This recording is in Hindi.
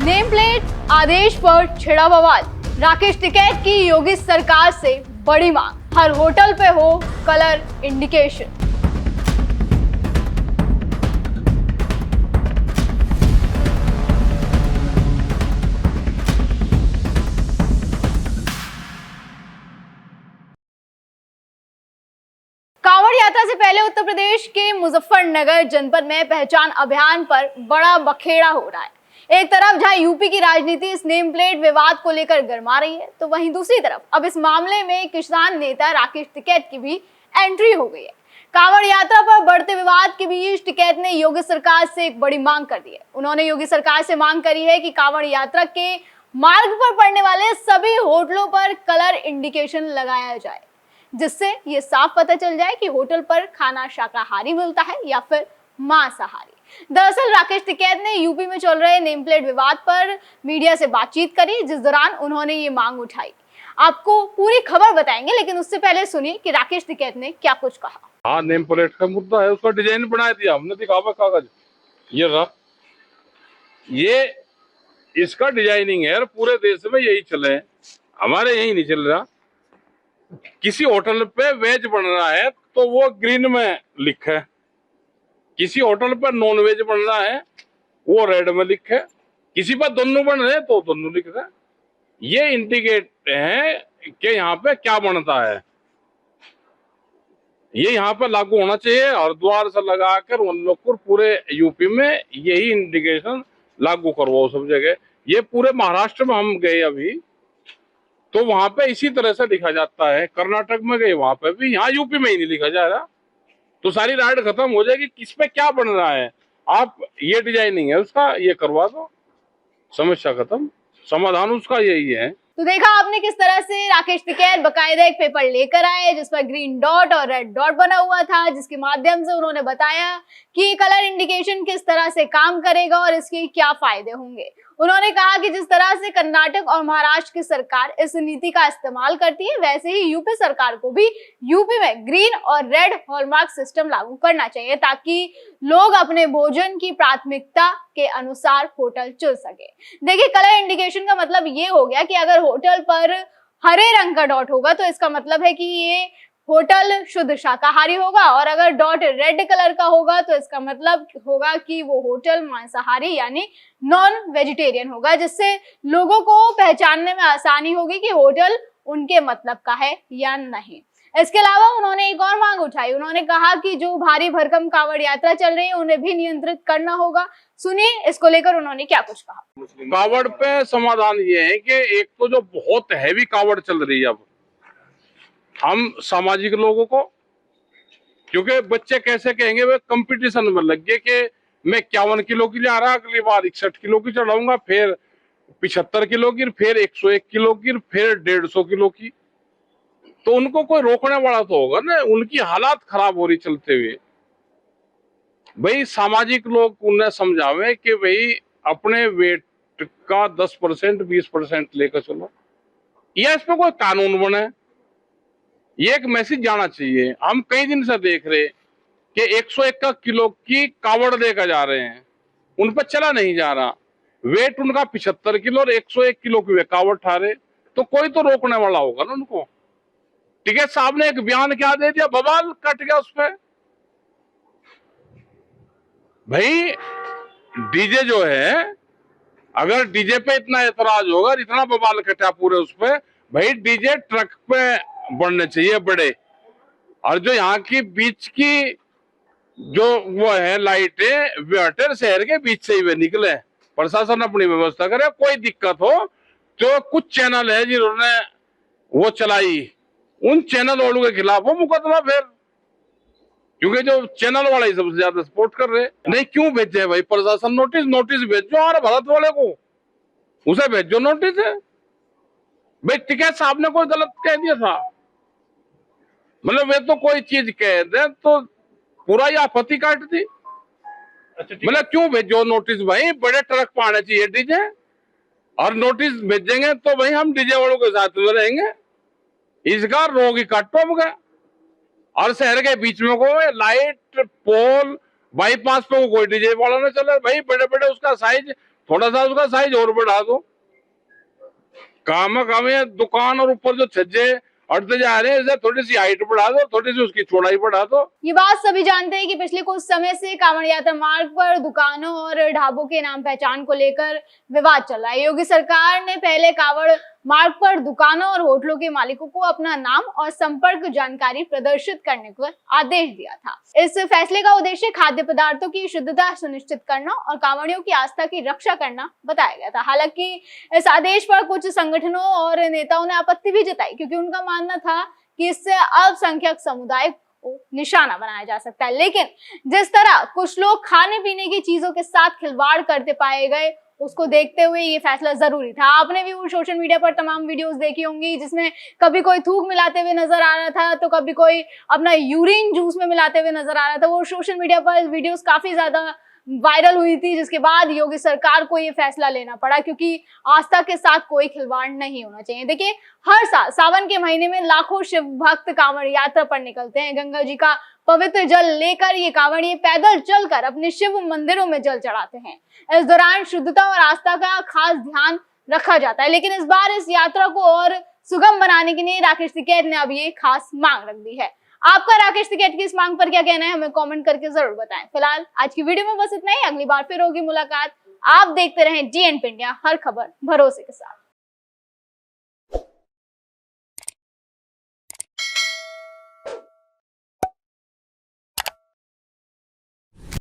नेम प्लेट आदेश पर छिड़ा बवाल। राकेश टिकैत की योगी सरकार से बड़ी मांग, हर होटल पे हो कलर इंडिकेशन। कांवड़ यात्रा से पहले उत्तर प्रदेश के मुजफ्फरनगर जनपद में पहचान अभियान पर बड़ा बखेड़ा हो रहा है। एक तरफ जहां यूपी की राजनीति इस नेम प्लेट विवाद को लेकर गरमा रही है, तो वहीं दूसरी तरफ अब इस मामले में किसान नेता राकेश टिकैत की भी एंट्री हो गई है। कांवड़ यात्रा पर बढ़ते विवाद के बीच टिकैत ने योगी सरकार से एक बड़ी मांग कर दी है। उन्होंने योगी सरकार से मांग करी है कि कांवड़ यात्रा के मार्ग पर पड़ने वाले सभी होटलों पर कलर इंडिकेशन लगाया जाए, जिससे ये साफ पता चल जाए कि होटल पर खाना शाकाहारी मिलता है या फिर मांसाहारी। दरअसल राकेश टिकैत ने यूपी में चल रहे नेम प्लेट विवाद पर मीडिया से बातचीत करी, जिस दौरान उन्होंने ये मांग उठाई। आपको पूरी खबर बताएंगे, लेकिन उससे पहले सुनिए कि राकेश टिकैत ने क्या कुछ कहा। हाँ, नेम प्लेट का मुद्दा है, उसका डिजाइन बना दिया हमने, दिखावा कागज ये रहा, ये इसका डिजाइनिंग है। पूरे देश में यही चले, हमारे यही नहीं चल रहा। किसी होटल पे वेज बन रहा है तो वो ग्रीन में लिखा है, किसी होटल पर नॉन वेज बन रहा है वो रेड में लिखा है, किसी पर दोनों बन रहे तो दोनों लिख रहा है। ये इंडिकेट है कि यहाँ पे क्या बनता है, ये यहाँ पे लागू होना चाहिए। हरिद्वार से लगाकर उन लोग को पूरे यूपी में यही इंडिकेशन लागू करवाओ सब जगह। ये पूरे महाराष्ट्र में हम गए अभी, तो वहां पे इसी तरह से लिखा जाता है। कर्नाटक में गए वहां पे भी, यहाँ यूपी में ही नहीं लिखा जा रहा। तो सारी राइड खत्म हो जाएगी, किस पे क्या बन रहा है। आप ये डिजाइनिंग है उसका, ये करवा दो, समस्या खत्म। समाधान उसका यही है। तो देखा आपने किस तरह से राकेश टिकैत बकायदा एक पेपर लेकर आए जिस पर ग्रीन डॉट और रेड डॉट बना हुआ था, जिसके माध्यम से उन्होंने बताया कि कलर इंडिकेशन किस तरह से काम करेगा और इसके क्या फायदे होंगे। उन्होंने कहा कि जिस तरह से कर्नाटक और महाराष्ट्र की सरकार इस नीति का इस्तेमाल करती है, वैसे ही यूपी सरकार को भी यूपी में ग्रीन और रेड हॉलमार्क सिस्टम लागू करना चाहिए, ताकि लोग अपने भोजन की प्राथमिकता के अनुसार होटल चुन सके। देखिए, कलर इंडिकेशन का मतलब ये हो गया कि अगर होटल पर हरे रंग का डॉट होगा तो इसका मतलब है कि ये होटल शुद्ध शाकाहारी होगा, और अगर डॉट रेड कलर का होगा तो इसका मतलब होगा कि वो होटल मांसाहारी यानी नॉन वेजिटेरियन होगा, जिससे लोगों को पहचानने में आसानी होगी कि होटल उनके मतलब का है या नहीं। इसके अलावा उन्होंने एक और मांग उठाई। उन्होंने कहा कि जो भारी भरकम कांवड़ यात्रा चल रही है उन्हें भी नियंत्रित करना होगा। सुनिए इसको लेकर उन्होंने क्या कुछ कहा। कावड़ पे समाधान ये है कि एक तो जो बहुत हैवी कावड़ चल रही है, अब हम सामाजिक लोगों को, क्योंकि बच्चे कैसे कहेंगे, वे कंपटीशन में लग गए कि मैं 51 किलो की जा रहा, अगली बार 61 किलो की चढ़ाऊंगा, फिर 75 किलो की, फिर 101 किलो की, फिर 150 किलो की। तो उनको कोई रोकने वाला तो होगा ना, उनकी हालात खराब हो रही चलते हुए। भाई सामाजिक लोग उन्हें समझावे कि भाई अपने वेट का 10% 20% लेकर चलो, या इस पर कोई कानून बने। ये एक मैसेज जाना चाहिए। हम कई दिन से देख रहे कि 101 किलो की कावड़ लेकर जा रहे हैं, उन पर चला नहीं जा रहा। वेट उनका 75 किलो और 101 किलो की वे कावड़ ठा रहे, तो कोई तो रोकने वाला होगा ना उनको। टिकैत साहब ने एक बयान क्या दे दिया, बवाल कट गया उस पर। भाई डीजे जो है, अगर डीजे पे इतना एतराज होगा, इतना बवाल कटा पूरे उस पे, भाई डीजे ट्रक पे बढ़ने चाहिए बड़े। और जो यहाँ की बीच की जो वो है लाइटें, वे शहर के बीच से ही वे निकले। प्रशासन अपनी व्यवस्था करे। कोई दिक्कत हो तो कुछ चैनल है जिन्होंने वो चलाई, उन चैनल वालों के खिलाफ हो मुकदमा फिर, क्योंकि जो चैनल वाले ही सबसे ज्यादा सपोर्ट कर रहे। नहीं क्यों भेजे भाई प्रशासन, नोटिस भेजो और भारत वाले को, उसे भेजो नोटिस है। भाई टिकैत साहब ने कोई गलत कह दिया था, मतलब वे तो कोई चीज कह दे तो पूरा ही आपत्ति काट दी। मतलब क्यों भेजो नोटिस भाई, बड़े ट्रक पे आना चाहिए डीजे, और नोटिस भेजेंगे तो भाई हम डीजे वालों के साथ में रहेंगे। इसका रोग ही काटो गया। और शहर के बीच में कोई लाइट पोल बाईपास पे कोई डीजे वाला ना चले भाई, बड़े बड़े उसका साइज थोड़ा सा उसका साइज और बढ़ा दो। काम दुकान और ऊपर जो छज्जे अड़ते जा रहे हैं, इसे थोड़ी सी हाइट बढ़ा दो, थोड़ी सी उसकी चौड़ाई बढ़ा दो। ये बात सभी जानते हैं कि पिछले कुछ समय से कांवड़ यात्रा मार्ग पर दुकानों और ढाबों के नाम पहचान को लेकर विवाद चल रहा है। योगी सरकार ने पहले कांवड़ मार्ग पर दुकानों और होटलों के मालिकों को अपना नाम और संपर्क जानकारी प्रदर्शित करने का आदेश दिया था। इस फैसले का उद्देश्य खाद्य पदार्थों की शुद्धता सुनिश्चित करना और कांवड़ियों की आस्था की रक्षा करना बताया गया था। हालांकि इस आदेश पर कुछ संगठनों और नेताओं ने आपत्ति भी जताई, क्योंकि उनका मानना था कि इससे अल्पसंख्यक समुदाय को निशाना बनाया जा सकता है। लेकिन जिस तरह कुछ लोग खाने पीने की चीजों के साथ खिलवाड़ करते पाए गए, उसको देखते हुए ये फैसला जरूरी था। आपने भी वो सोशल मीडिया पर तमाम वीडियोस देखी होंगी जिसमें कभी कोई थूक मिलाते हुए नजर आ रहा था, तो कभी कोई अपना यूरिन जूस में मिलाते हुए नजर आ रहा था। वो सोशल मीडिया पर वीडियोस काफी ज्यादा वायरल हुई थी, जिसके बाद योगी सरकार को ये फैसला लेना पड़ा, क्योंकि आस्था के साथ कोई खिलवाड़ नहीं होना चाहिए। देखिए, हर साल सावन के महीने में लाखों शिव भक्त कांवड़ यात्रा पर निकलते हैं। गंगा जी का पवित्र जल लेकर ये कांवड़िए पैदल चलकर अपने शिव मंदिरों में जल चढ़ाते हैं। इस दौरान शुद्धता और आस्था का खास ध्यान रखा जाता है। लेकिन इस बार इस यात्रा को और सुगम बनाने के लिए राकेश टिकैत ने अब ये खास मांग रख दी है। आपका राकेश टिकैत की इस मांग पर क्या कहना है, हमें कमेंट करके जरूर बताएं। फिलहाल आज की वीडियो में बस इतना ही। अगली बार फिर होगी मुलाकात। आप देखते रहें GNP इंडिया, हर खबर भरोसे के साथ।